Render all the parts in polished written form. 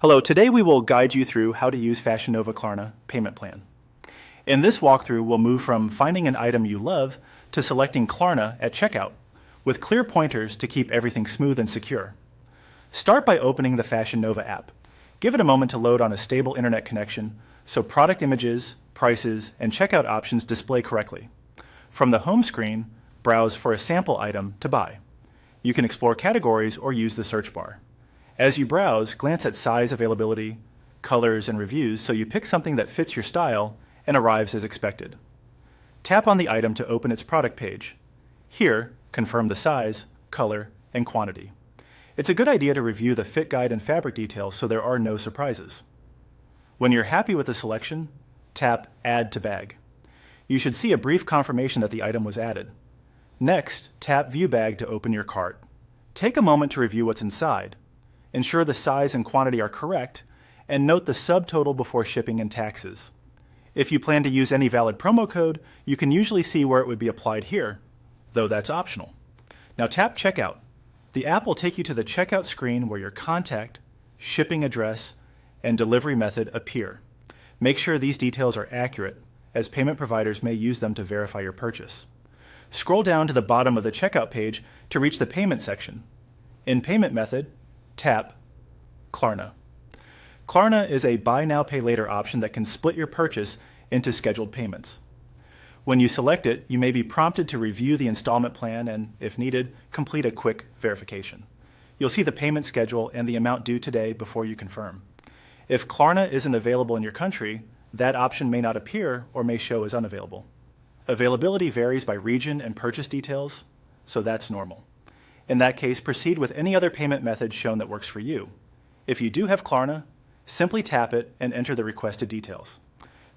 Hello, today we will guide you through how to use Fashion Nova Klarna payment plan. In this walkthrough, we'll move from finding an item you love to selecting Klarna at checkout, with clear pointers to keep everything smooth and secure. Start by opening the Fashion Nova app. Give it a moment to load on a stable internet connection so product images, prices, and checkout options display correctly. From the home screen, browse for a sample item to buy. You can explore categories or use the search bar. As you browse, glance at size availability, colors, and reviews so you pick something that fits your style and arrives as expected. Tap on the item to open its product page. Here, confirm the size, color, and quantity. It's a good idea to review the fit guide and fabric details so there are no surprises. When you're happy with the selection, tap Add to Bag. You should see a brief confirmation that the item was added. Next, tap View Bag to open your cart. Take a moment to review what's inside. Ensure the size and quantity are correct, and note the subtotal before shipping and taxes. If you plan to use any valid promo code, you can usually see where it would be applied here, though that's optional. Now tap Checkout. The app will take you to the checkout screen where your contact, shipping address, and delivery method appear. Make sure these details are accurate, as payment providers may use them to verify your purchase. Scroll down to the bottom of the checkout page to reach the payment section. In Payment Method, tap Klarna. Klarna is a buy now, pay later option that can split your purchase into scheduled payments. When you select it, you may be prompted to review the installment plan and, if needed, complete a quick verification. You'll see the payment schedule and the amount due today before you confirm. If Klarna isn't available in your country, that option may not appear or may show as unavailable. Availability varies by region and purchase details, so that's normal. In that case, proceed with any other payment method shown that works for you. If you do have Klarna, simply tap it and enter the requested details.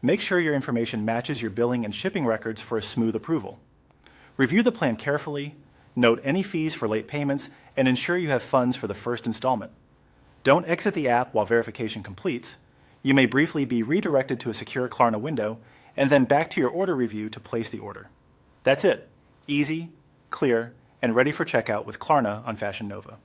Make sure your information matches your billing and shipping records for a smooth approval. Review the plan carefully, note any fees for late payments, and ensure you have funds for the first installment. Don't exit the app while verification completes. You may briefly be redirected to a secure Klarna window and then back to your order review to place the order. That's it. Easy, clear, and ready for checkout with Klarna on Fashion Nova.